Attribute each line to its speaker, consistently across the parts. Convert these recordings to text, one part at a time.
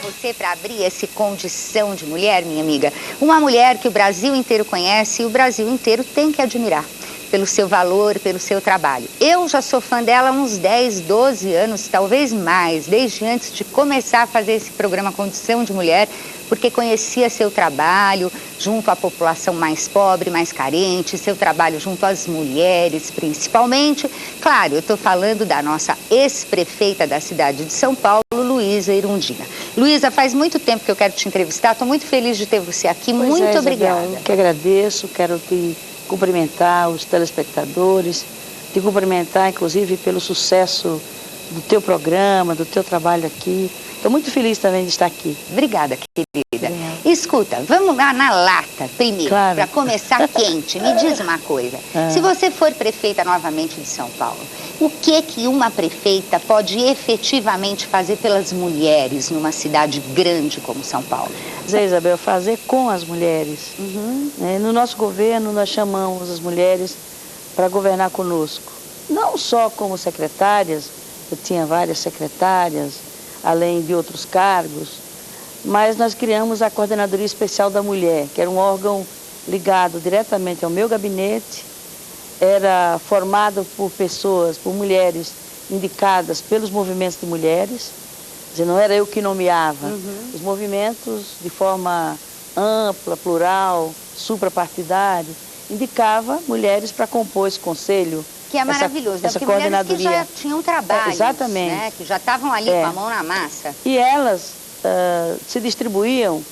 Speaker 1: você para abrir esse Condição de Mulher, minha amiga. Uma mulher que o Brasil inteiro conhece e o Brasil inteiro tem que admirar pelo seu valor, pelo seu trabalho. Eu já sou fã dela há uns 10, 12 anos, talvez mais, desde antes de começar a fazer esse programa Condição de Mulher, porque conhecia seu trabalho junto à população mais pobre, mais carente, seu trabalho junto às mulheres, principalmente. Claro, eu estou falando da nossa ex-prefeita da cidade de São Paulo, Luísa Erundina. Luísa, faz muito tempo que eu quero te entrevistar, estou muito feliz de ter você aqui, muito obrigada.
Speaker 2: Eu que agradeço, quero te cumprimentar os telespectadores, te cumprimentar inclusive pelo sucesso do teu programa, do teu trabalho aqui. Estou muito feliz também de estar aqui.
Speaker 1: Obrigada, querida. Escuta, vamos lá na lata primeiro,
Speaker 2: claro,
Speaker 1: para começar quente. Me diz uma coisa, se você for prefeita novamente de São Paulo, o que uma prefeita pode efetivamente fazer pelas mulheres numa cidade grande como São Paulo?
Speaker 2: Zé Isabel, fazer com as mulheres. No nosso governo, nós chamamos as mulheres para governar conosco. Não só como secretárias, eu tinha várias secretárias, além de outros cargos, mas nós criamos a Coordenadoria Especial da Mulher, que era um órgão ligado diretamente ao meu gabinete, era formado por pessoas, por mulheres indicadas pelos movimentos de mulheres, quer dizer, não era eu que nomeava, os movimentos de forma ampla, plural, suprapartidária, indicava mulheres para compor esse conselho.
Speaker 1: Que é maravilhoso,
Speaker 2: essa
Speaker 1: porque
Speaker 2: coordenadoria.
Speaker 1: mulheres que já tinham trabalho,
Speaker 2: exatamente.
Speaker 1: Né, que já estavam ali com a mão na massa.
Speaker 2: E elas se distribuíam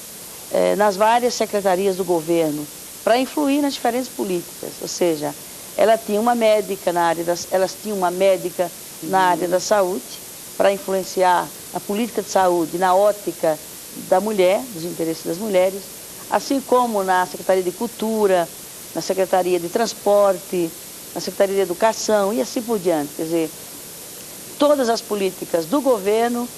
Speaker 2: nas várias secretarias do governo para influir nas diferentes políticas, ou seja, elas tinham uma médica na área da saúde para influenciar a política de saúde na ótica da mulher, dos interesses das mulheres, assim como na Secretaria de Cultura, na Secretaria de Transporte, na Secretaria de Educação e assim por diante. Quer dizer, todas as políticas do governo,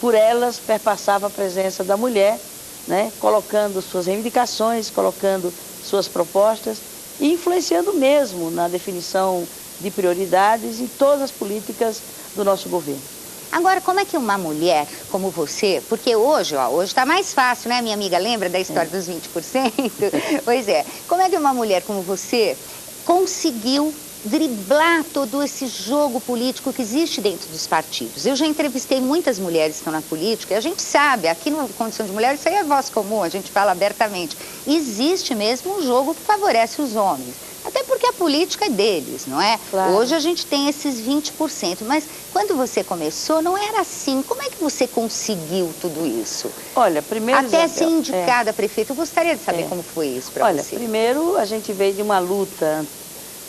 Speaker 2: por elas perpassava a presença da mulher, né, colocando suas reivindicações, colocando suas propostas e influenciando mesmo na definição de prioridades em todas as políticas do nosso governo.
Speaker 1: Agora, como é que uma mulher como você, porque hoje está mais fácil, né, minha amiga? Lembra da história dos 20%? Pois é. Como é que uma mulher como você conseguiu driblar todo esse jogo político que existe dentro dos partidos? Eu já entrevistei muitas mulheres que estão na política e a gente sabe, aqui no Condição de Mulher, isso aí é voz comum, a gente fala abertamente. Existe mesmo um jogo que favorece os homens. Até porque a política é deles, não é?
Speaker 2: Claro.
Speaker 1: Hoje a gente tem esses 20%, mas quando você começou não era assim. Como é que você conseguiu tudo isso?
Speaker 2: Olha, primeiro...
Speaker 1: Até ser indicada prefeita, eu gostaria de saber como foi isso para você.
Speaker 2: Olha, primeiro a gente veio de uma luta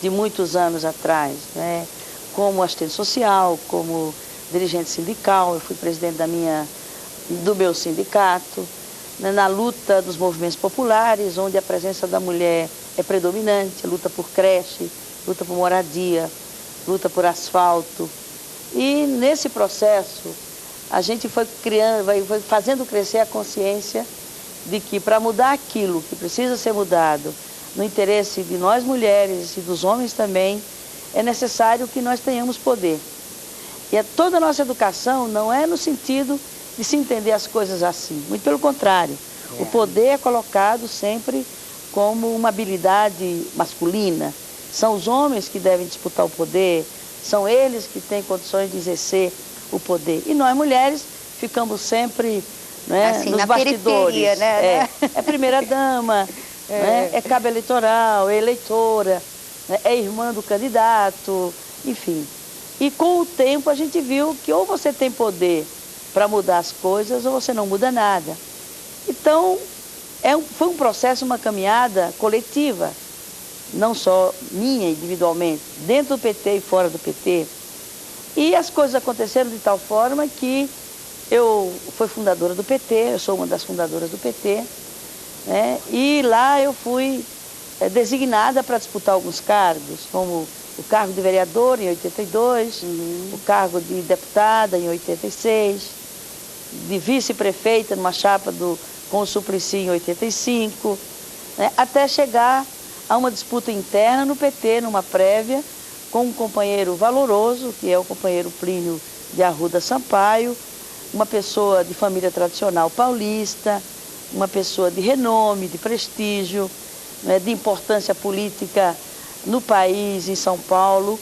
Speaker 2: de muitos anos atrás, né? Como assistente social, como dirigente sindical, eu fui presidente do meu sindicato, né? Na luta dos movimentos populares, onde a presença da mulher é predominante, luta por creche, luta por moradia, luta por asfalto. E nesse processo, a gente foi foi fazendo crescer a consciência de que para mudar aquilo que precisa ser mudado, no interesse de nós mulheres e dos homens também, é necessário que nós tenhamos poder. E toda a nossa educação não é no sentido de se entender as coisas assim, muito pelo contrário. O poder é colocado sempre como uma habilidade masculina. São os homens que devem disputar o poder, são eles que têm condições de exercer o poder. E nós mulheres ficamos sempre, né,
Speaker 1: assim,
Speaker 2: nos
Speaker 1: na
Speaker 2: bastidores.
Speaker 1: Periferia, né?
Speaker 2: É primeira-dama, né, é cabo eleitoral, é eleitora, né, é irmã do candidato, enfim. E com o tempo a gente viu que ou você tem poder para mudar as coisas ou você não muda nada. Então, foi um processo, uma caminhada coletiva, não só minha individualmente, dentro do PT e fora do PT. E as coisas aconteceram de tal forma que eu fui fundadora do PT, eu sou uma das fundadoras do PT, né? E lá eu fui designada para disputar alguns cargos, como o cargo de vereador em 82, o cargo de deputada em 86, de vice-prefeita numa chapa com o Suplicy em 85, né, até chegar a uma disputa interna no PT, numa prévia, com um companheiro valoroso, que é o companheiro Plínio de Arruda Sampaio, uma pessoa de família tradicional paulista, uma pessoa de renome, de prestígio, né, de importância política no país, em São Paulo.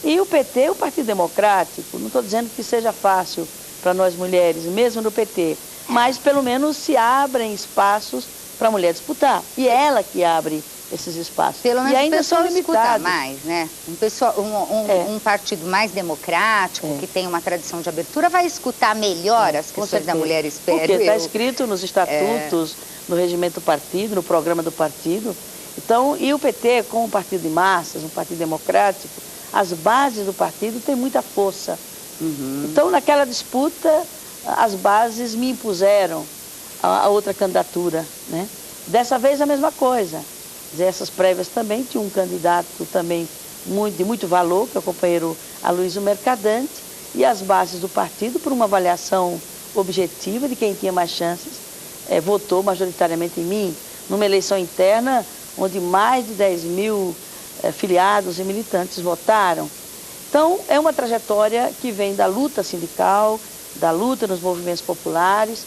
Speaker 2: E o PT, o Partido Democrático, não estou dizendo que seja fácil para nós mulheres, mesmo no PT, mas pelo menos se abrem espaços para a mulher disputar. E é ela que abre esses espaços.
Speaker 1: Pelo menos
Speaker 2: e ainda
Speaker 1: o pessoal
Speaker 2: são limitados.
Speaker 1: escuta mais, né? Um partido mais democrático, que tem uma tradição de abertura, vai escutar melhor as questões da mulher, espero.
Speaker 2: Porque está escrito nos estatutos, no regimento do partido, no programa do partido. Então, e o PT, como um partido de massas, um partido democrático, as bases do partido têm muita força. Então, naquela disputa, as bases me impuseram a outra candidatura, né? Dessa vez a mesma coisa. Essas prévias também tinha um candidato também de muito valor, que é o companheiro Aloysio Mercadante, e as bases do partido, por uma avaliação objetiva de quem tinha mais chances, votou majoritariamente em mim, numa eleição interna onde mais de 10 mil filiados e militantes votaram. Então, é uma trajetória que vem da luta sindical, da luta nos movimentos populares,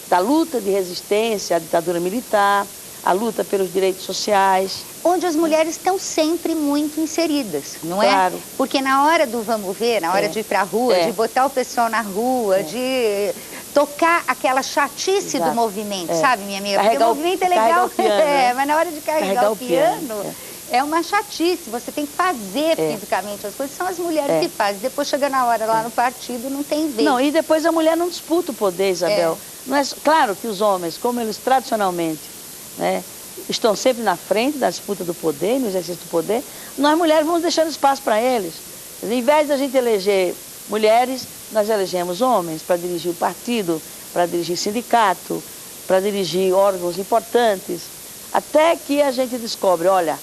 Speaker 2: da luta de resistência à ditadura militar, a luta pelos direitos sociais.
Speaker 1: Onde as mulheres estão sempre muito inseridas, não
Speaker 2: Claro.
Speaker 1: é? Porque na hora do vamos ver, na hora de ir para a rua, de botar o pessoal na rua, de tocar aquela chatice do movimento, sabe, minha amiga? Porque o movimento é legal,
Speaker 2: piano,
Speaker 1: mas na hora de carregar o piano, é uma chatice. Você tem que fazer fisicamente as coisas, são as mulheres que fazem. Depois chega na hora lá no partido, não tem vez.
Speaker 2: Não, e depois a mulher não disputa o poder, Isabel. Não é, claro que os homens, como eles tradicionalmente, né, estão sempre na frente da disputa do poder, no exercício do poder, nós mulheres vamos deixando espaço para eles. Em vez da gente eleger mulheres, nós elegemos homens para dirigir o partido, para dirigir sindicato, para dirigir órgãos importantes, até que a gente descobre, olha,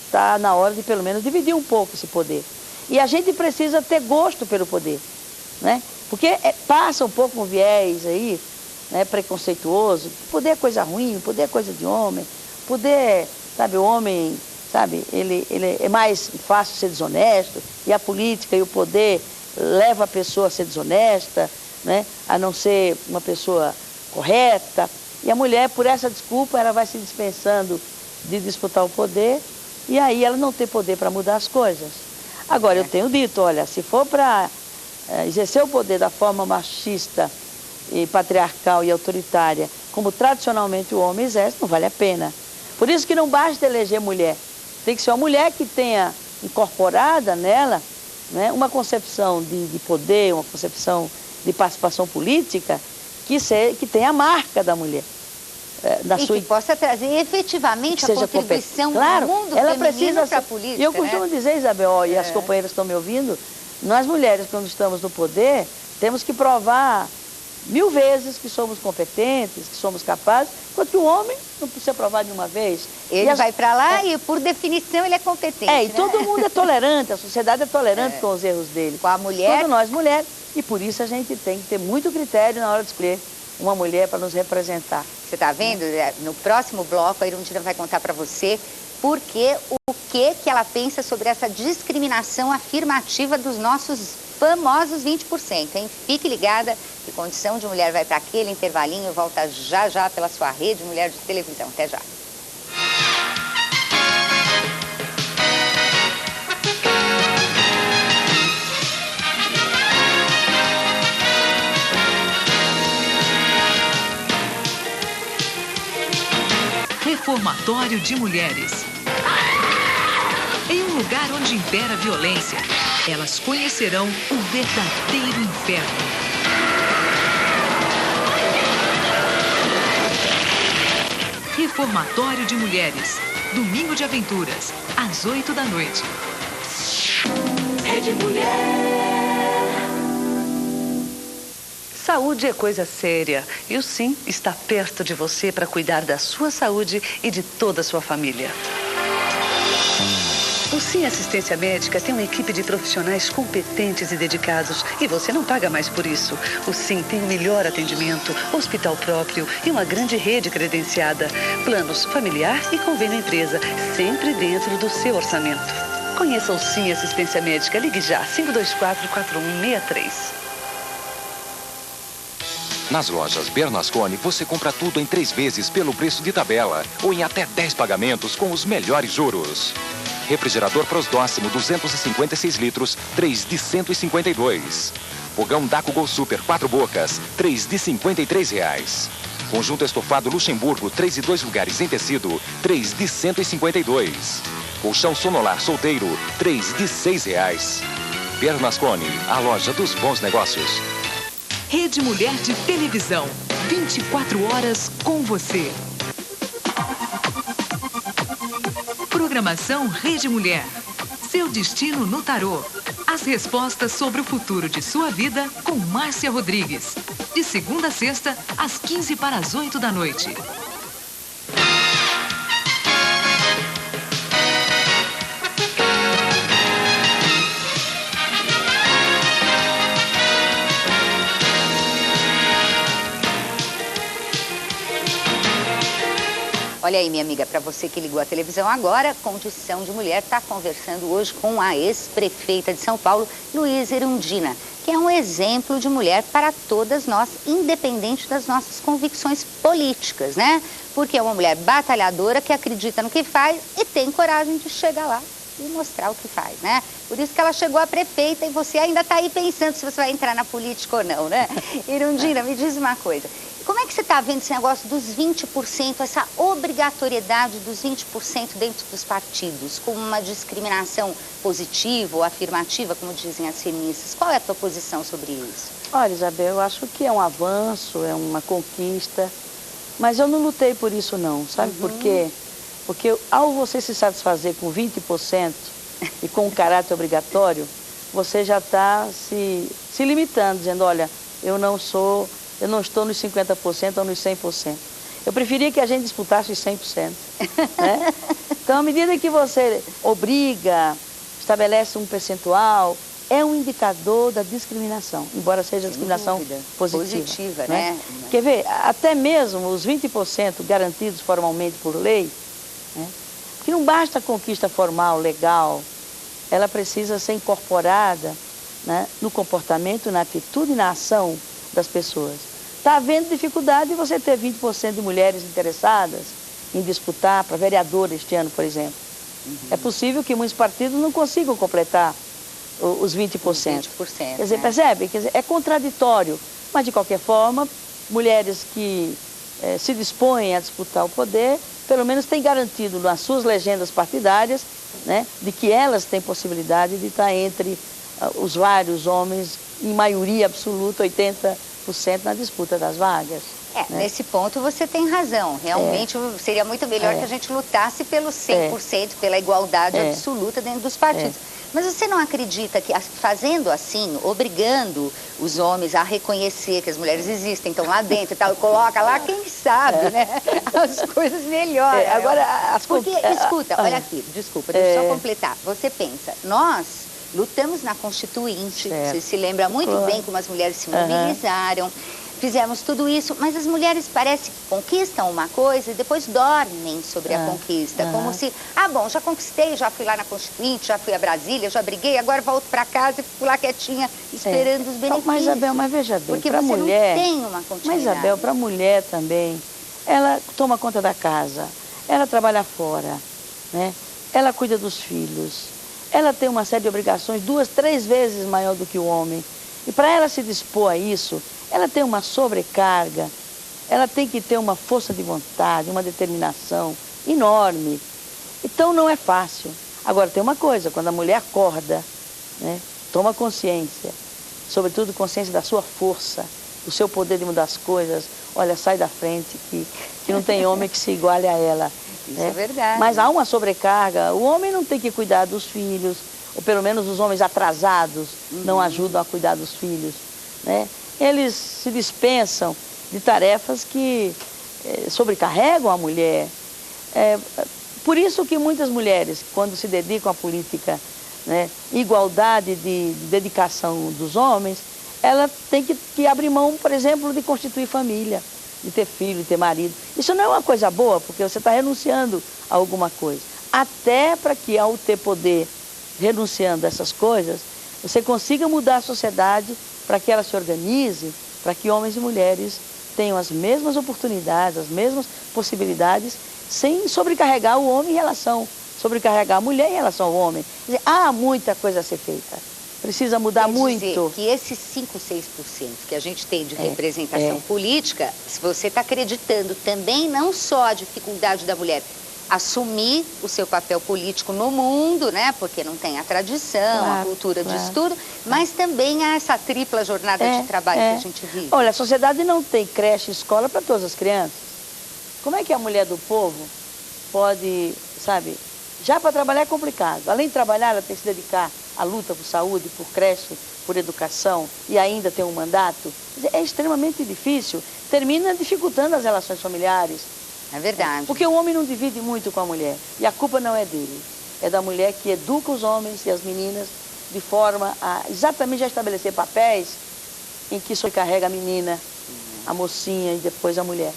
Speaker 2: está na hora de pelo menos dividir um pouco esse poder. E a gente precisa ter gosto pelo poder, né? Porque passa um pouco um viés aí, né, preconceituoso, poder é coisa ruim, poder é coisa de homem, poder, sabe, o homem, sabe, ele é mais fácil ser desonesto, e a política e o poder leva a pessoa a ser desonesta, né, a não ser uma pessoa correta, e a mulher, por essa desculpa, ela vai se dispensando de disputar o poder, e aí ela não tem poder para mudar as coisas. Agora, eu tenho dito, olha, se for para exercer o poder da forma machista e patriarcal e autoritária, como tradicionalmente o homem exerce, não vale a pena. Por isso que não basta eleger mulher. Tem que ser uma mulher que tenha incorporada nela, né, uma concepção de poder, uma concepção de participação política, que tenha a marca da mulher.
Speaker 1: Que possa trazer efetivamente a contribuição do mundo feminino para a política.
Speaker 2: E eu costumo dizer, Isabel, e as companheiras que estão me ouvindo, nós mulheres, quando estamos no poder, temos que provar 1000 vezes que somos competentes, que somos capazes, enquanto que o homem não precisa provar de uma vez.
Speaker 1: Ele vai para lá e, por definição, ele é competente.
Speaker 2: E todo mundo é tolerante, a sociedade é tolerante com os erros dele.
Speaker 1: Com a mulher.
Speaker 2: Todos nós mulheres. E por isso a gente tem que ter muito critério na hora de escolher uma mulher para nos representar.
Speaker 1: Você está vendo? No próximo bloco, a Irundina vai contar para você o que ela pensa sobre essa discriminação afirmativa dos nossos famosos 20%, hein? Fique ligada que Condição de Mulher vai para aquele intervalinho e volta já já pela sua rede Mulher de Televisão. Até já.
Speaker 3: Reformatório de Mulheres. Em um lugar onde impera a violência, elas conhecerão o verdadeiro inferno. Reformatório de Mulheres. Domingo de Aventuras, às 8 da noite.
Speaker 4: Rede Mulher. Saúde é coisa séria e o SIM está perto de você para cuidar da sua saúde e de toda a sua família. O SIM Assistência Médica tem uma equipe de profissionais competentes e dedicados e você não paga mais por isso. O SIM tem o melhor atendimento, hospital próprio e uma grande rede credenciada. Planos familiar e convênio empresa, sempre dentro do seu orçamento. Conheça o SIM Assistência Médica. Ligue já, 524-4163.
Speaker 5: Nas lojas Bernasconi, você compra tudo em 3 vezes pelo preço de tabela ou em até 10 pagamentos com os melhores juros. Refrigerador Prosdóximo 256 litros, 3 de R$ 152. Fogão Daco Gol Super 4 bocas, 3 de R$ 53. Conjunto estofado Luxemburgo, 3 e 2 lugares em tecido, 3 de R$ 152. Colchão Sonolar solteiro, 3 de R$ 6. Bernasconi, a loja dos bons negócios.
Speaker 3: Rede Mulher de Televisão. 24 horas com você. Programação Rede Mulher. Seu destino no tarô. As respostas sobre o futuro de sua vida com Márcia Rodrigues. De segunda a sexta, às 15 para as 8 da noite.
Speaker 1: Olha aí, minha amiga, para você que ligou a televisão agora, Condição de Mulher está conversando hoje com a ex-prefeita de São Paulo, Luísa Erundina, que é um exemplo de mulher para todas nós, independente das nossas convicções políticas, né? Porque é uma mulher batalhadora que acredita no que faz e tem coragem de chegar lá e mostrar o que faz, né? Por isso que ela chegou a prefeita e você ainda está aí pensando se você vai entrar na política ou não, né? Erundina, me diz uma coisa. Como é que você está vendo esse negócio dos 20%, essa obrigatoriedade dos 20% dentro dos partidos, como uma discriminação positiva ou afirmativa, como dizem as feministas? Qual é a tua posição sobre isso?
Speaker 2: Olha, Isabel, eu acho que é um avanço, é uma conquista, mas eu não lutei por isso não, sabe por quê? Porque ao você se satisfazer com 20% e com um caráter obrigatório, você já está se limitando, dizendo, olha, eu não estou nos 50% ou nos 100%. Eu preferia que a gente disputasse os 100%. Né? Então, à medida que você obriga, estabelece um percentual, é um indicador da discriminação, embora seja discriminação positiva. Né? Quer ver, até mesmo os 20% garantidos formalmente por lei, né? Que não basta a conquista formal, legal, ela precisa ser incorporada, né, no comportamento, na atitude e na ação das pessoas. Está havendo dificuldade de você ter 20% de mulheres interessadas em disputar para vereador este ano, por exemplo. É possível que muitos partidos não consigam completar os 20%. Quer dizer, percebe? Quer dizer, é contraditório, mas de qualquer forma, mulheres que se dispõem a disputar o poder, pelo menos têm garantido nas suas legendas partidárias, né, de que elas têm possibilidade de estar entre os vários homens, em maioria absoluta, 80%, na disputa das vagas. Né?
Speaker 1: Nesse ponto você tem razão. Realmente seria muito melhor que a gente lutasse pelo 100%, pela igualdade absoluta dentro dos partidos. Mas você não acredita que fazendo assim, obrigando os homens a reconhecer que as mulheres existem, estão lá dentro e tal, coloca lá, quem sabe, né? As coisas melhoram.
Speaker 2: Agora,
Speaker 1: porque, escuta, olha aqui, desculpa, deixa eu só completar. Você pensa, nós lutamos na Constituinte, você se lembra muito bem como as mulheres se mobilizaram, fizemos tudo isso, mas as mulheres parece que conquistam uma coisa e depois dormem sobre a conquista, como se, bom, já conquistei, já fui lá na Constituinte, já fui a Brasília, já briguei, agora volto para casa e fico lá quietinha, esperando os benefícios.
Speaker 2: Mas, Isabel, mas veja bem,
Speaker 1: porque
Speaker 2: para
Speaker 1: você
Speaker 2: mulher,
Speaker 1: não tem uma continuidade.
Speaker 2: Mas, Isabel, para a mulher também, ela toma conta da casa, ela trabalha fora, né? Ela cuida dos filhos, ela tem uma série de obrigações 2, 3 vezes maior do que o homem. E para ela se dispor a isso, ela tem uma sobrecarga, ela tem que ter uma força de vontade, uma determinação enorme. Então não é fácil. Agora tem uma coisa, quando a mulher acorda, né, toma consciência, sobretudo consciência da sua força, do seu poder de mudar as coisas, olha, sai da frente, que não tem homem que se iguale a ela.
Speaker 1: Isso é verdade.
Speaker 2: Mas há uma sobrecarga, o homem não tem que cuidar dos filhos, ou pelo menos os homens atrasados não ajudam a cuidar dos filhos, né? Eles se dispensam de tarefas que sobrecarregam a mulher. Por isso que muitas mulheres, quando se dedicam à política, né, igualdade de dedicação dos homens, ela tem que abrir mão, por exemplo, de constituir família, de ter filho, de ter marido. Isso não é uma coisa boa, porque você está renunciando a alguma coisa. Até para que, ao ter poder, renunciando a essas coisas, você consiga mudar a sociedade para que ela se organize para que homens e mulheres tenham as mesmas oportunidades, as mesmas possibilidades, sem sobrecarregar o homem em relação, sobrecarregar a mulher em relação ao homem. Quer dizer, há muita coisa a ser feita. Precisa mudar muito.
Speaker 1: Quer dizer que esses 5, 6% que a gente tem de representação política, se você está acreditando também não só a dificuldade da mulher assumir o seu papel político no mundo, né? Porque não tem a tradição, a cultura de estudo, mas também há essa tripla jornada de trabalho que a gente vive.
Speaker 2: Olha, a sociedade não tem creche e escola para todas as crianças. Como é que a mulher do povo pode, sabe, já para trabalhar é complicado. Além de trabalhar, ela tem que se dedicar à luta por saúde, por creche, por educação e ainda tem um mandato. É extremamente difícil. Termina dificultando as relações familiares.
Speaker 1: É verdade.
Speaker 2: Porque o homem não divide muito com a mulher. E a culpa não é dele. É da mulher que educa os homens e as meninas de forma a exatamente já estabelecer papéis em que sobrecarrega a menina, a mocinha e depois a mulher.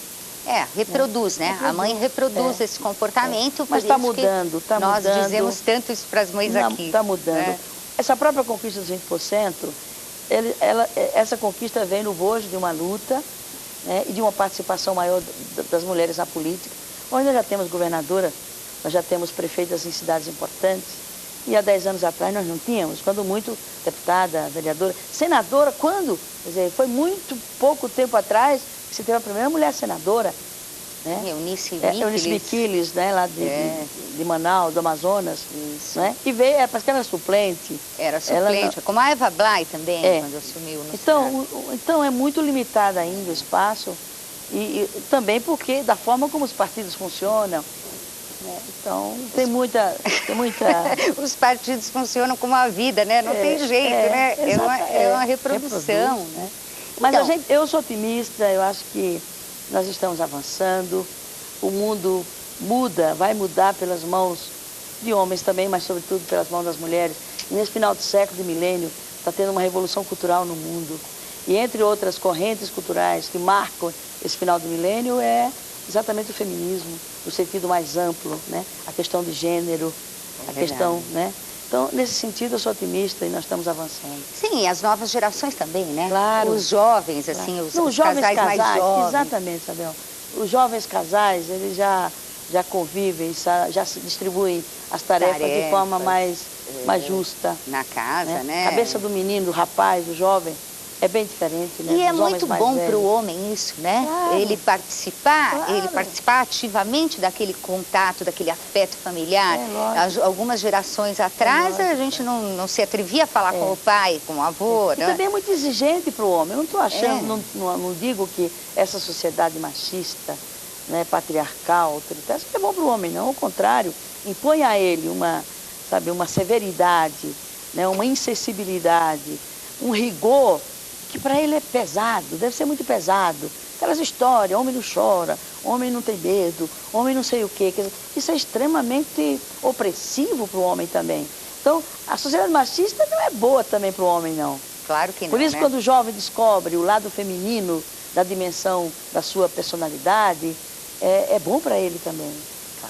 Speaker 1: Reproduz, né? A mãe reproduz esse comportamento.
Speaker 2: Mas está mudando, está mudando.
Speaker 1: Nós dizemos tanto isso para as mães aqui.
Speaker 2: Está mudando. Essa própria conquista dos 20%, essa conquista vem no bojo de uma luta, né, e de uma participação maior das mulheres na política. Hoje nós já temos governadora, nós já temos prefeitas em cidades importantes, e há 10 anos atrás nós não tínhamos, quando muito deputada, vereadora, senadora, quando? Quer dizer, foi muito pouco tempo atrás que se teve a primeira mulher senadora, né?
Speaker 1: Eunice
Speaker 2: Miquiles, né, lá de Manaus, do Amazonas.
Speaker 1: Isso.
Speaker 2: Né? E veio, parece que era suplente.
Speaker 1: Era suplente, como a Eva Blay também, quando assumiu no Senado.
Speaker 2: Então é muito limitado ainda o espaço, e também porque da forma como os partidos funcionam, né? Então tem muita...
Speaker 1: Os partidos funcionam como a vida, né? Não tem jeito, né? É uma reprodução.
Speaker 2: Né? Mas então, eu sou otimista, eu acho que nós estamos avançando, o mundo muda, vai mudar pelas mãos de homens também, mas sobretudo pelas mãos das mulheres. E nesse final de século, de milênio, está tendo uma revolução cultural no mundo. E entre outras correntes culturais que marcam esse final do milênio é exatamente o feminismo, no sentido mais amplo, né? A questão de gênero, a questão, né? Então, nesse sentido, eu sou otimista e nós estamos avançando.
Speaker 1: Sim, e as novas gerações também, né?
Speaker 2: Claro.
Speaker 1: Os jovens, assim, os
Speaker 2: jovens
Speaker 1: casais mais jovens.
Speaker 2: Exatamente, Isabel. Os jovens casais, eles já convivem, já se distribuem as tarefas de forma mais justa.
Speaker 1: Na casa, né?
Speaker 2: A cabeça do menino, do rapaz, do jovem, é bem diferente, né?
Speaker 1: E é muito bom para o homem isso, né?
Speaker 2: Claro.
Speaker 1: Ele participar ativamente daquele contato, daquele afeto familiar. Algumas gerações atrás a gente não se atrevia a falar com o pai, com o avô.
Speaker 2: E também é muito exigente para o homem. Eu não estou achando, não digo que essa sociedade machista, né, patriarcal, autoritária, isso não é bom para o homem, não. Ao contrário, impõe a ele uma severidade, né, uma insensibilidade, um rigor que para ele é pesado, deve ser muito pesado. Aquelas histórias, homem não chora, homem não tem medo, homem não sei o quê. Quer dizer, isso é extremamente opressivo para o homem também. Então, a sociedade machista não é boa também para o homem, não.
Speaker 1: Claro que não,
Speaker 2: Por isso,
Speaker 1: né?
Speaker 2: quando o jovem descobre o lado feminino da dimensão da sua personalidade, é bom para ele também.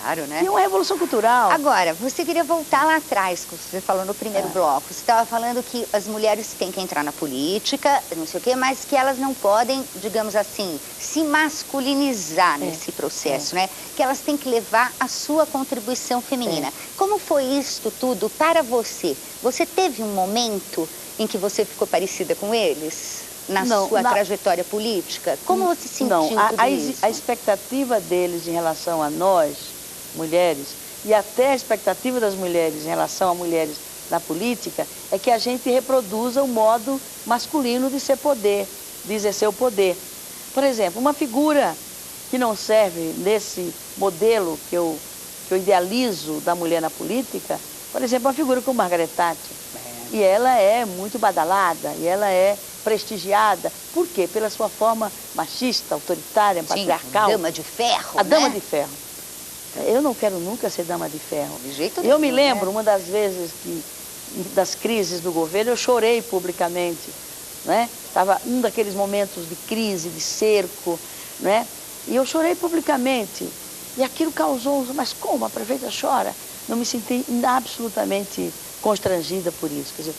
Speaker 1: Claro, né?
Speaker 2: E é uma revolução cultural.
Speaker 1: Agora, você queria voltar lá atrás, que você falou no primeiro bloco. Você estava falando que as mulheres têm que entrar na política, não sei o quê, mas que elas não podem, digamos assim, se masculinizar nesse processo, né? Que elas têm que levar a sua contribuição feminina. Como foi isto tudo para você? Você teve um momento em que você ficou parecida com eles? Na sua trajetória política? Como você sentiu tudo isso?
Speaker 2: A expectativa deles em relação a nós, mulheres, e até a expectativa das mulheres em relação a mulheres na política, é que a gente reproduza o modo masculino de ser poder, de exercer o poder. Por exemplo, uma figura que não serve nesse modelo que eu idealizo da mulher na política, por exemplo, uma figura como Margaret Thatcher. E ela é muito badalada, e ela é prestigiada. Por quê? Pela sua forma machista, autoritária, patriarcal.
Speaker 1: Dama de ferro,
Speaker 2: A dama de ferro. Eu não quero nunca ser dama de ferro.
Speaker 1: De jeito nenhum,
Speaker 2: eu me lembro, uma das vezes das crises do governo, eu chorei publicamente, né? Estava um daqueles momentos de crise, de cerco, né? E eu chorei publicamente. E aquilo causou, mas como a prefeita chora? Não me senti absolutamente constrangida por isso. Quer dizer,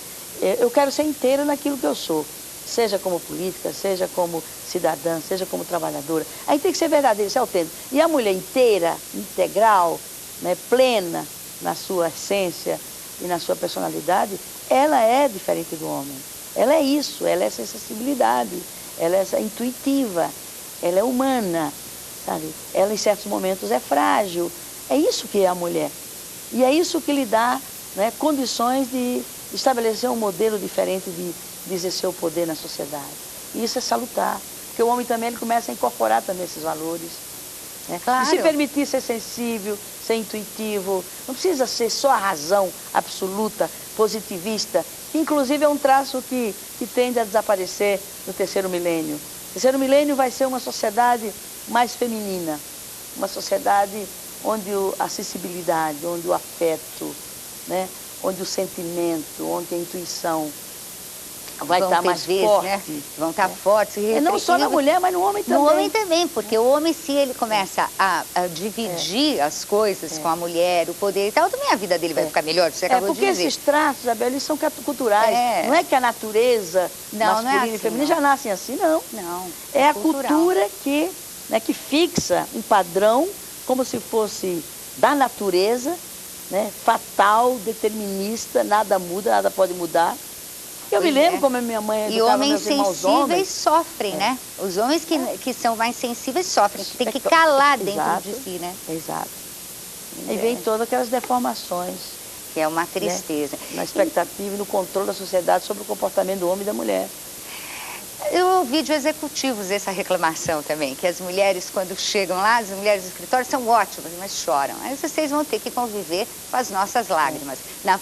Speaker 2: eu quero ser inteira naquilo que eu sou. seja como política, seja como cidadã, seja como trabalhadora. A gente tem que ser verdadeiro, ser autêntico. E a mulher inteira, integral, né, plena na sua essência e na sua personalidade, ela é diferente do homem. Ela é isso, ela é essa sensibilidade, ela é essa intuitiva, ela é humana, sabe? Ela em certos momentos é frágil. É isso que é a mulher. E é isso que lhe dá, né, condições de estabelecer um modelo diferente de exercer o poder na sociedade. E isso é salutar, porque o homem também ele começa a incorporar também esses valores. Né?
Speaker 1: Claro.
Speaker 2: E se permitir ser sensível, ser intuitivo, não precisa ser só a razão absoluta, positivista, que inclusive é um traço que tende a desaparecer no terceiro milênio. O terceiro milênio vai ser uma sociedade mais feminina, uma sociedade onde a sensibilidade, onde o afeto, né? Onde o sentimento, onde a intuição vai estar mais forte.
Speaker 1: Né? Vão estar fortes.
Speaker 2: E não só na mulher, mas no homem também.
Speaker 1: No homem também, porque o homem, se ele começa a dividir as coisas com a mulher, o poder e tal, também a vida dele vai ficar melhor, você acabou de dizer.
Speaker 2: Porque esses traços, Isabel, eles são culturais. Não é que a natureza masculina e feminina já nascem assim, não.
Speaker 1: Não.
Speaker 2: É a cultura que fixa um padrão como se fosse da natureza, né, fatal, determinista, nada muda, nada pode mudar. Eu me lembro como a minha mãe educava meus irmãos homens.
Speaker 1: E homens sensíveis sofrem, né? Os homens que são mais sensíveis sofrem, que tem que calar dentro de si, né?
Speaker 2: Exato. E vem todas aquelas deformações.
Speaker 1: Que é uma tristeza.
Speaker 2: Né? Na expectativa e no controle da sociedade sobre o comportamento do homem e da mulher.
Speaker 1: Eu ouvi de executivos essa reclamação também, que as mulheres, quando chegam lá, as mulheres do escritório são ótimas, mas choram. Aí vocês vão ter que conviver com as nossas lágrimas, na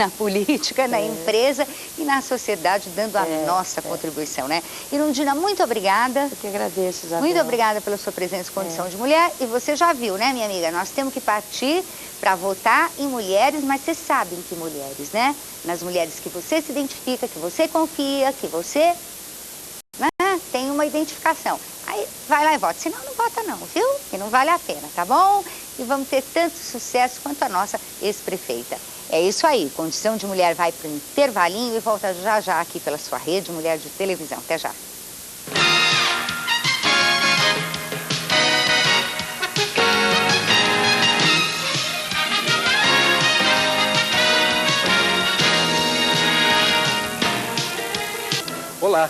Speaker 1: política, na empresa e na sociedade, dando a nossa contribuição, né? Irundina, muito obrigada.
Speaker 2: Eu que agradeço, Isabel.
Speaker 1: Muito obrigada pela sua presença em condição de mulher. E você já viu, né, minha amiga? Nós temos que partir para votar em mulheres, mas vocês sabem que mulheres, né? Nas mulheres que você se identifica, que você confia, que você... tem uma identificação. Aí vai lá e vota. Senão não vota não, viu? Que não vale a pena, tá bom? E vamos ter tanto sucesso quanto a nossa ex-prefeita. É isso aí. Condição de Mulher vai para o intervalinho e volta já já aqui pela sua rede Mulher de Televisão. Até já.
Speaker 6: Olá!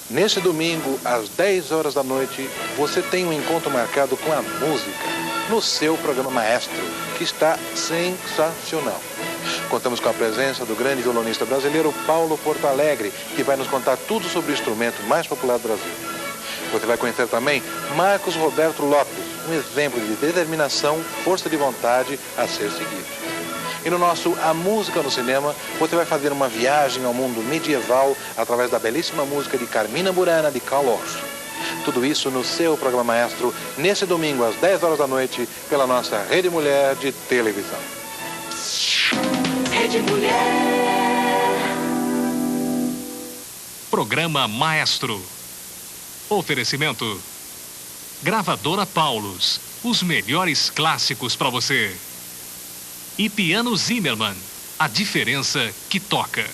Speaker 6: Neste domingo, às 10 horas da noite, você tem um encontro marcado com a música no seu programa Maestro, que está sensacional. Contamos com a presença do grande violonista brasileiro Paulo Porto Alegre, que vai nos contar tudo sobre o instrumento mais popular do Brasil. Você vai conhecer também Marcos Roberto Lopes, um exemplo de determinação, força de vontade a ser seguido. E no nosso A Música no Cinema, você vai fazer uma viagem ao mundo medieval através da belíssima música de Carmina Burana, de Carl Orff. Tudo isso no seu programa Maestro, nesse domingo às 10 horas da noite, pela nossa Rede Mulher de Televisão.
Speaker 3: Rede Mulher. Programa Maestro. Oferecimento. Gravadora Paulus. Os melhores clássicos para você. E Piano Zimmermann, a diferença que toca.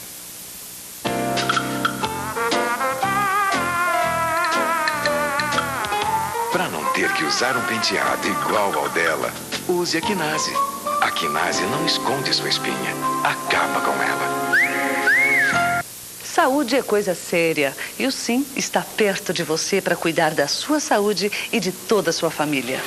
Speaker 7: Para não ter que usar um penteado igual ao dela, use a Quinase. A Quinase não esconde sua espinha, acaba com ela.
Speaker 4: Saúde é coisa séria e o SIM está perto de você para cuidar da sua saúde e de toda a sua família.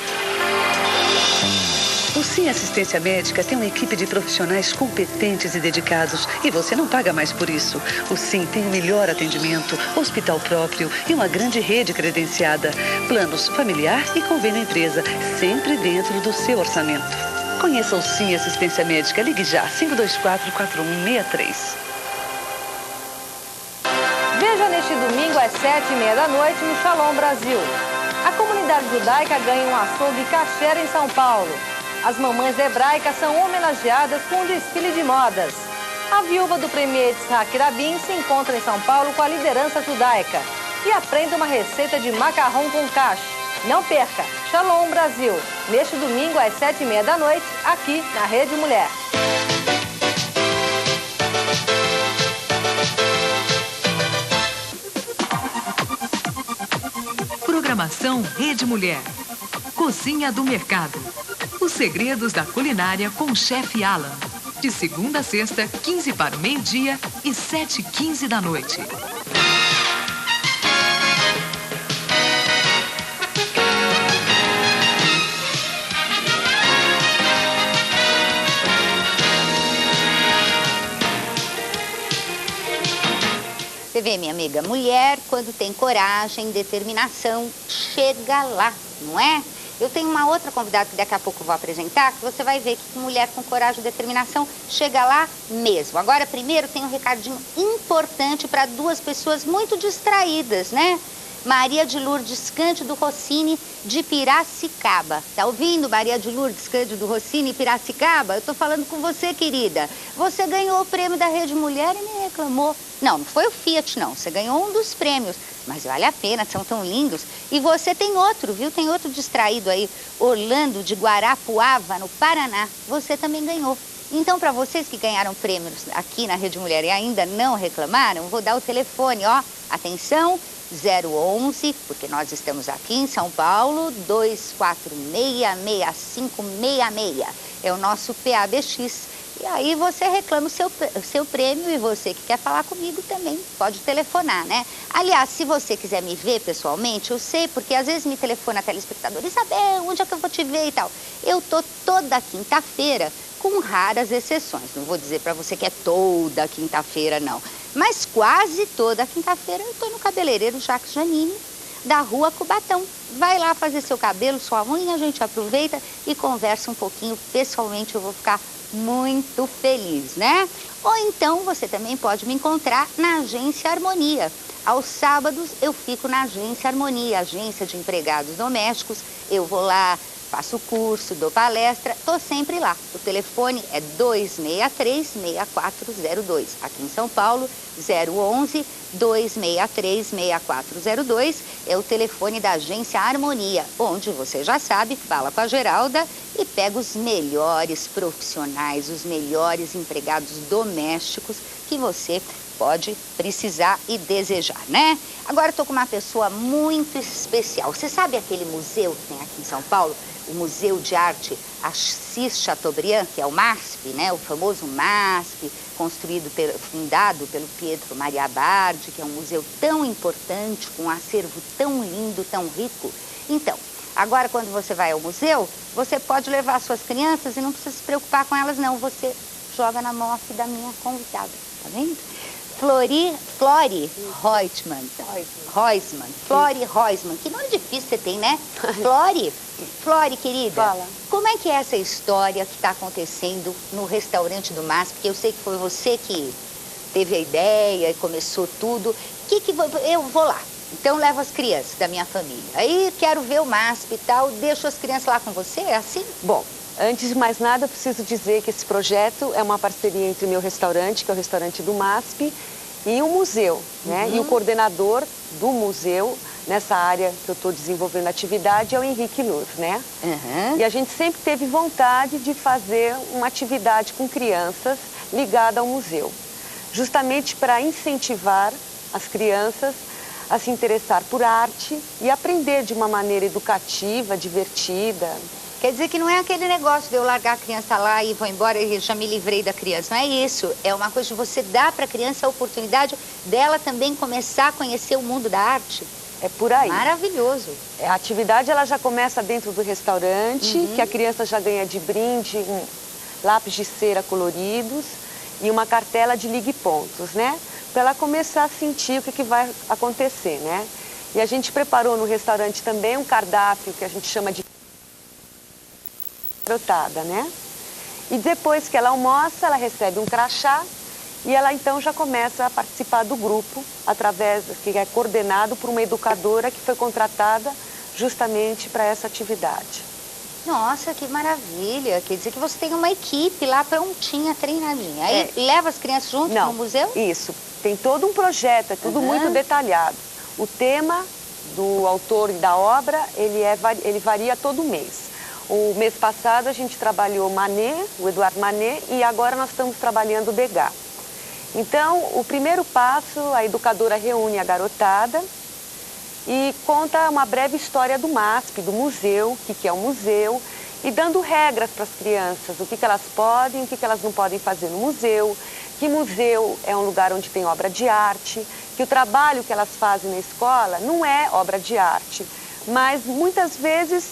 Speaker 4: O SIM Assistência Médica tem uma equipe de profissionais competentes e dedicados e você não paga mais por isso. O SIM tem o melhor atendimento, hospital próprio e uma grande rede credenciada. Planos familiar e convênio empresa, sempre dentro do seu orçamento. Conheça o SIM Assistência Médica. Ligue já, 524-4163.
Speaker 8: Veja neste domingo às 7h30 da noite no Shalom Brasil. A comunidade judaica ganha um açougue kasher em São Paulo. As mamães hebraicas são homenageadas com um desfile de modas. A viúva do premier Yitzhak Rabin se encontra em São Paulo com a liderança judaica e aprende uma receita de macarrão com cacho. Não perca! Shalom Brasil, neste domingo às 7h30 da noite, aqui na Rede Mulher.
Speaker 3: Programação Rede Mulher. Cozinha do Mercado. Os segredos da culinária com o chefe Alan. De segunda a sexta, 15 para o meio-dia e 7h15 da noite.
Speaker 1: Você vê, minha amiga, mulher, quando tem coragem, determinação, chega lá, não é? Eu tenho uma outra convidada que daqui a pouco eu vou apresentar, que você vai ver que mulher com coragem e determinação chega lá mesmo. Agora, primeiro, tem um recadinho importante para duas pessoas muito distraídas, né? Maria de Lourdes Cândido Rossini, de Piracicaba. Tá ouvindo, Maria de Lourdes Cândido Rossini, Piracicaba? Eu tô falando com você, querida. Você ganhou o prêmio da Rede Mulher e me reclamou. Não, não foi o Fiat, não. Você ganhou um dos prêmios. Mas vale a pena, são tão lindos. E você tem outro, viu? Tem outro distraído aí, Orlando de Guarapuava, no Paraná. Você também ganhou. Então, para vocês que ganharam prêmios aqui na Rede Mulher e ainda não reclamaram, vou dar o telefone, ó. Atenção, 011, porque nós estamos aqui em São Paulo, 246-6566. É o nosso PABX. E aí você reclama o seu prêmio e você que quer falar comigo também pode telefonar, né? Aliás, se você quiser me ver pessoalmente, eu sei, porque às vezes me telefona a telespectador, Isabel, onde é que eu vou te ver e tal? Eu tô toda quinta-feira, com raras exceções. Não vou dizer pra você que é toda quinta-feira, não. Mas quase toda quinta-feira eu tô no cabeleireiro Jacques Janine, da Rua Cubatão. Vai lá fazer seu cabelo, sua unha, a gente aproveita e conversa um pouquinho. Pessoalmente eu vou ficar muito feliz, né? Ou então você também pode me encontrar na Agência Harmonia. Aos sábados eu fico na Agência Harmonia, agência de empregados domésticos. Eu vou lá, faço curso, dou palestra, tô sempre lá. O telefone é 263-6402. Aqui em São Paulo, 011-263-6402 é o telefone da Agência Harmonia, onde você já sabe, fala com a Geralda e pega os melhores profissionais, os melhores empregados domésticos que você pode precisar e desejar, né? Agora eu tô com uma pessoa muito especial. Você sabe aquele museu que tem aqui em São Paulo? O Museu de Arte Assis Chateaubriand, que é o MASP, né? O famoso MASP, fundado pelo Pietro Maria Bardi, que é um museu tão importante, com um acervo tão lindo, tão rico. Então, agora quando você vai ao museu, você pode levar suas crianças e não precisa se preocupar com elas, não. Você joga na mão aqui da minha convidada, tá vendo? Flori Reutemann. Flori Reutemann. Que nome difícil você tem, né? Flori, querida.
Speaker 9: Fala.
Speaker 1: Como é que é essa história que está acontecendo no restaurante do MASP? Porque eu sei que foi você que teve a ideia e começou tudo. Eu vou lá. Então levo as crianças da minha família. Aí quero ver o MASP e tal. Deixo as crianças lá com você? É assim?
Speaker 9: Bom, antes de mais nada, eu preciso dizer que esse projeto é uma parceria entre o meu restaurante, que é o restaurante do MASP, e o museu, né? E o coordenador do museu, nessa área que eu estou desenvolvendo a atividade, é o Henrique Lourdes, né? E a gente sempre teve vontade de fazer uma atividade com crianças ligada ao museu, justamente para incentivar as crianças a se interessar por arte e aprender de uma maneira educativa, divertida.
Speaker 1: Quer dizer que não é aquele negócio de eu largar a criança lá e vou embora e já me livrei da criança. Não é isso. É uma coisa de você dar para a criança a oportunidade dela também começar a conhecer o mundo da arte.
Speaker 9: É por aí.
Speaker 1: Maravilhoso.
Speaker 9: A atividade ela já começa dentro do restaurante, que a criança já ganha de brinde lápis de cera coloridos e uma cartela de ligue-pontos, né? Para ela começar a sentir o que vai acontecer, né? E a gente preparou no restaurante também um cardápio que a gente chama de garotada, né? E depois que ela almoça, ela recebe um crachá e ela então já começa a participar do grupo, através que é coordenado por uma educadora que foi contratada justamente para essa atividade.
Speaker 1: Nossa, que maravilha! Quer dizer que você tem uma equipe lá prontinha, treinadinha. Aí leva as crianças junto no museu?
Speaker 9: Isso. Tem todo um projeto, é tudo muito detalhado. O tema do autor e da obra, ele varia todo mês. O mês passado a gente trabalhou Manet, o Eduardo Manet, e agora nós estamos trabalhando o Degas. Então, o primeiro passo, a educadora reúne a garotada e conta uma breve história do MASP, do museu, o que é um museu, e dando regras para as crianças, o que elas podem, o que elas não podem fazer no museu, que museu é um lugar onde tem obra de arte, que o trabalho que elas fazem na escola não é obra de arte, mas muitas vezes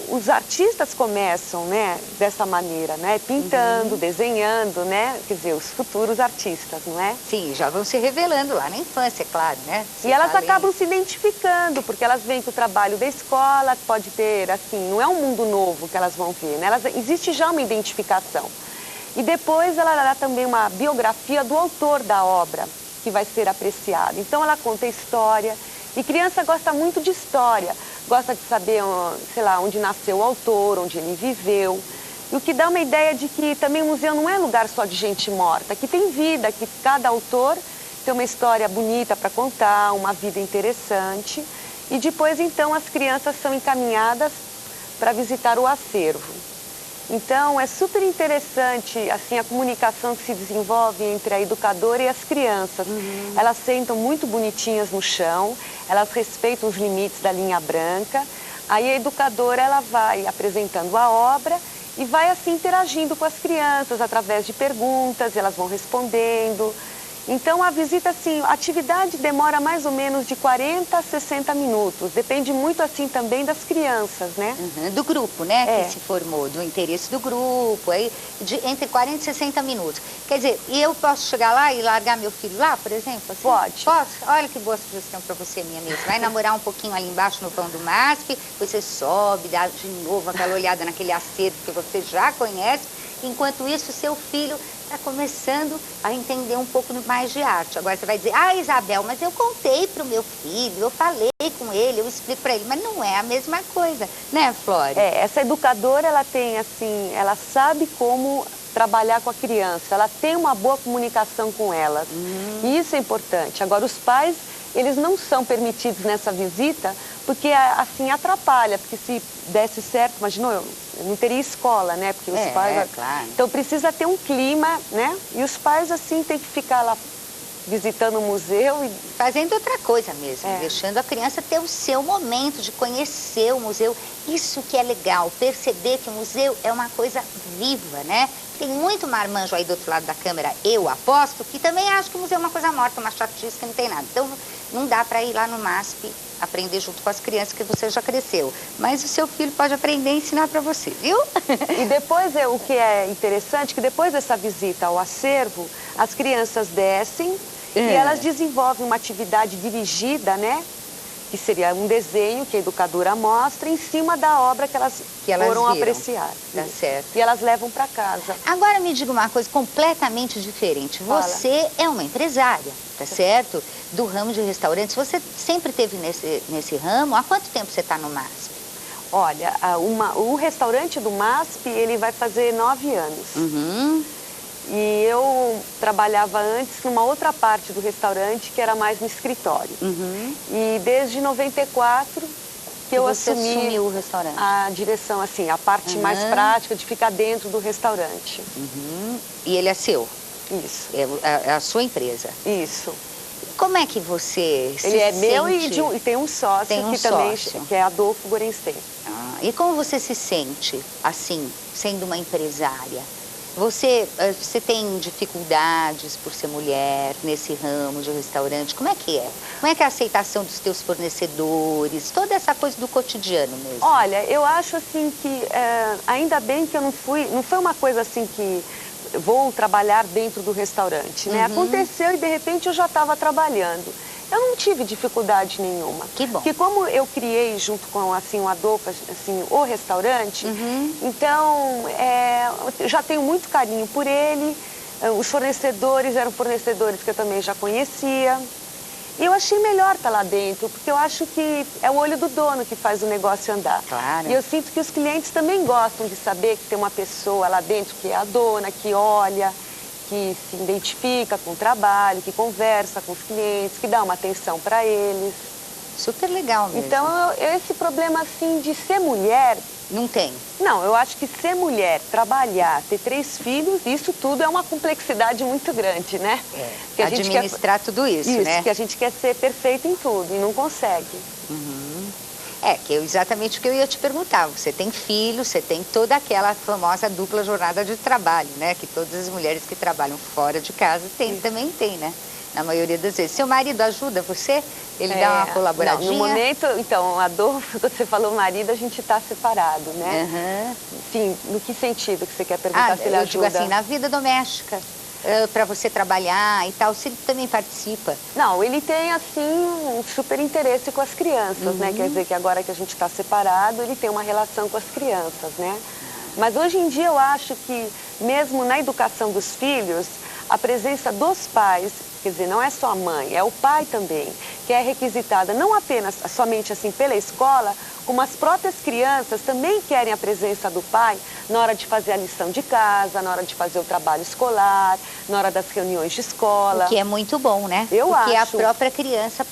Speaker 9: os artistas começam, né, dessa maneira, né, pintando, desenhando, né, quer dizer, os futuros artistas, não é?
Speaker 1: Sim, já vão se revelando lá na infância, claro, né?
Speaker 9: E elas acabam se identificando, porque elas veem que o trabalho da escola pode ter, assim, não é um mundo novo que elas vão ver, né? Existe já uma identificação. E depois ela dá também uma biografia do autor da obra, que vai ser apreciada. Então ela conta a história, e criança gosta muito de história, gosta de saber, sei lá, onde nasceu o autor, onde ele viveu. E o que dá uma ideia de que também o museu não é lugar só de gente morta, que tem vida, que cada autor tem uma história bonita para contar, uma vida interessante. E depois, então, as crianças são encaminhadas para visitar o acervo. Então, é super interessante, assim, a comunicação que se desenvolve entre a educadora e as crianças. Elas sentam muito bonitinhas no chão, elas respeitam os limites da linha branca. Aí a educadora, ela vai apresentando a obra e vai, assim, interagindo com as crianças através de perguntas, elas vão respondendo. Então, a visita, assim, a atividade demora mais ou menos de 40 a 60 minutos. Depende muito, assim, também das crianças, né?
Speaker 1: Do grupo, né? Que se formou, do interesse do grupo, aí, entre 40 e 60 minutos. Quer dizer, e eu posso chegar lá e largar meu filho lá, por exemplo? Assim?
Speaker 9: Pode.
Speaker 1: Posso? Olha que boa sugestão para você, minha amiga. Vai namorar um pouquinho ali embaixo no vão do MASP, você sobe, dá de novo aquela olhada naquele acervo que você já conhece. Enquanto isso, seu filho está começando a entender um pouco mais de arte. Agora você vai dizer, Isabel, mas eu contei para o meu filho, eu falei com ele, eu explico para ele, mas não é a mesma coisa, né, Flora?
Speaker 9: Essa educadora, ela tem, assim, ela sabe como trabalhar com a criança, ela tem uma boa comunicação com elas. E isso é importante. Agora, os pais, eles não são permitidos nessa visita, porque, assim, atrapalha, porque se desse certo, imaginou, eu não teria escola, né? Porque os pais...
Speaker 1: claro.
Speaker 9: Então, precisa ter um clima, né? E os pais, assim, tem que ficar lá visitando o museu e...
Speaker 1: Fazendo outra coisa mesmo, deixando a criança ter o seu momento de conhecer o museu. Isso que é legal, perceber que o museu é uma coisa viva, né? Tem muito marmanjo aí do outro lado da câmera, eu aposto, que também acho que o museu é uma coisa morta, uma chatice que não tem nada. Então, não dá para ir lá no MASP aprender junto com as crianças, que você já cresceu. Mas o seu filho pode aprender e ensinar para você, viu?
Speaker 9: E depois, o que é interessante, que depois dessa visita ao acervo, as crianças descem e elas desenvolvem uma atividade dirigida, né? Que seria um desenho que a educadora mostra em cima da obra que elas foram apreciar.
Speaker 1: Tá certo.
Speaker 9: E elas levam para casa.
Speaker 1: Agora me diga uma coisa completamente diferente. Você é uma empresária, tá certo? Do ramo de restaurantes. Você sempre esteve nesse ramo? Há quanto tempo você está no MASP?
Speaker 9: Olha, o restaurante do MASP, ele vai fazer 9 anos. E eu trabalhava antes numa outra parte do restaurante, que era mais no escritório. E desde 94 que eu assumi
Speaker 1: o restaurante.
Speaker 9: A direção, assim, a parte mais prática de ficar dentro do restaurante.
Speaker 1: E ele é seu?
Speaker 9: Isso.
Speaker 1: É a sua empresa?
Speaker 9: Isso.
Speaker 1: Como é que você se
Speaker 9: Ele é
Speaker 1: sente?
Speaker 9: meu e tem um sócio também, que é Adolfo Gorenstein.
Speaker 1: E como você se sente, assim, sendo uma empresária? Você tem dificuldades por ser mulher nesse ramo de restaurante? Como é que é? Como é que é a aceitação dos teus fornecedores? Toda essa coisa do cotidiano mesmo.
Speaker 9: Olha, eu acho assim que ainda bem que eu não foi uma coisa assim que vou trabalhar dentro do restaurante, né? Aconteceu e de repente eu já estava trabalhando. Eu não tive dificuldade nenhuma.
Speaker 1: Que bom.
Speaker 9: Porque como eu criei junto com, assim, o Adolfo, assim, o restaurante, então, eu já tenho muito carinho por ele. Os fornecedores eram fornecedores que eu também já conhecia. E eu achei melhor estar lá dentro, porque eu acho que é o olho do dono que faz o negócio andar.
Speaker 1: Claro.
Speaker 9: E eu sinto que os clientes também gostam de saber que tem uma pessoa lá dentro que é a dona, que olha, que se identifica com o trabalho, que conversa com os clientes, que dá uma atenção para eles.
Speaker 1: Super legal mesmo.
Speaker 9: Então, esse problema, assim, de ser mulher...
Speaker 1: Não tem?
Speaker 9: Não, eu acho que ser mulher, trabalhar, ter 3 filhos, isso tudo é uma complexidade muito grande, né?
Speaker 1: Administrar tudo isso, né?
Speaker 9: Isso, que a gente quer ser perfeito em tudo e não consegue.
Speaker 1: Que é exatamente o que eu ia te perguntar. Você tem filho, você tem toda aquela famosa dupla jornada de trabalho, né? Que todas as mulheres que trabalham fora de casa também tem, né? Na maioria das vezes. Seu marido ajuda você? Ele dá uma colaboradinha?
Speaker 9: Não, no momento, então, Adolfo, quando você falou marido, a gente está separado, né? Enfim, no que sentido que você quer perguntar se ele ajuda?
Speaker 1: Eu digo assim, na vida doméstica, para você trabalhar e tal, se ele também participa.
Speaker 9: Não, ele tem, assim, um super interesse com as crianças, né? Quer dizer que agora que a gente está separado, ele tem uma relação com as crianças, né? Mas hoje em dia eu acho que, mesmo na educação dos filhos, a presença dos pais, quer dizer, não é só a mãe, é o pai também, que é requisitada não apenas, somente assim, pela escola, como as próprias crianças também querem a presença do pai na hora de fazer a lição de casa, na hora de fazer o trabalho escolar, na hora das reuniões de escola.
Speaker 1: O que é muito bom, né?
Speaker 9: Eu
Speaker 1: Porque
Speaker 9: acho.
Speaker 1: a própria criança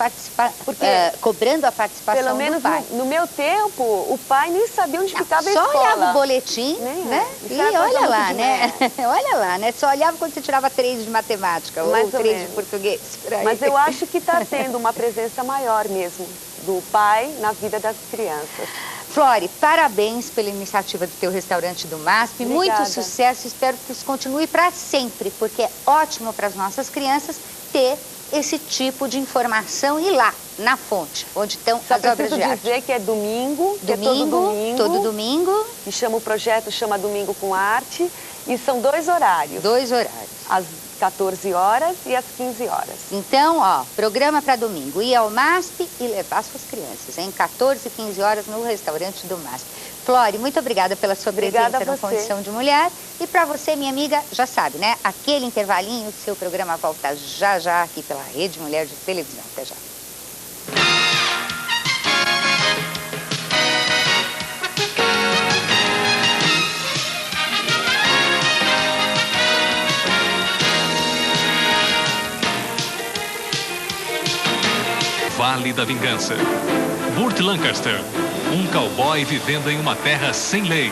Speaker 1: cobrando a participação
Speaker 9: pelo menos
Speaker 1: do pai.
Speaker 9: no meu tempo, o pai nem sabia onde ficava a escola.
Speaker 1: Só olhava o boletim, né?
Speaker 9: Isso
Speaker 1: E
Speaker 9: é coisa
Speaker 1: olha lá,
Speaker 9: muito
Speaker 1: né? Olha lá, né? Só olhava quando você tirava 3 de matemática
Speaker 9: Mais
Speaker 1: ou
Speaker 9: ou
Speaker 1: 3 de
Speaker 9: menos.
Speaker 1: português. Por aí.
Speaker 9: Mas eu acho que está tendo uma presença maior mesmo do pai na vida das crianças.
Speaker 1: Flori, parabéns pela iniciativa do teu restaurante do MASP.
Speaker 9: Obrigada.
Speaker 1: Muito sucesso, espero que isso continue para sempre, porque é ótimo para as nossas crianças ter esse tipo de informação e lá, na fonte, onde estão
Speaker 9: Só
Speaker 1: as obras de
Speaker 9: preciso
Speaker 1: arte.
Speaker 9: dizer que é domingo, que é
Speaker 1: Todo domingo.
Speaker 9: E chama o projeto, chama Domingo com Arte, e são 2 horários.
Speaker 1: 2 horários.
Speaker 9: Às 14 horas e às 15 horas.
Speaker 1: Então, ó, programa para domingo, ir ao MASP e levar suas crianças, em 14 e 15 horas no restaurante do MASP. Flori, muito obrigada pela sua presença no Condição de Mulher. E para você, minha amiga, já sabe, né? Aquele intervalinho, o seu programa volta já já aqui pela Rede Mulher de Televisão. Até já.
Speaker 10: Vale da Vingança. Burt Lancaster, um cowboy vivendo em uma terra sem lei.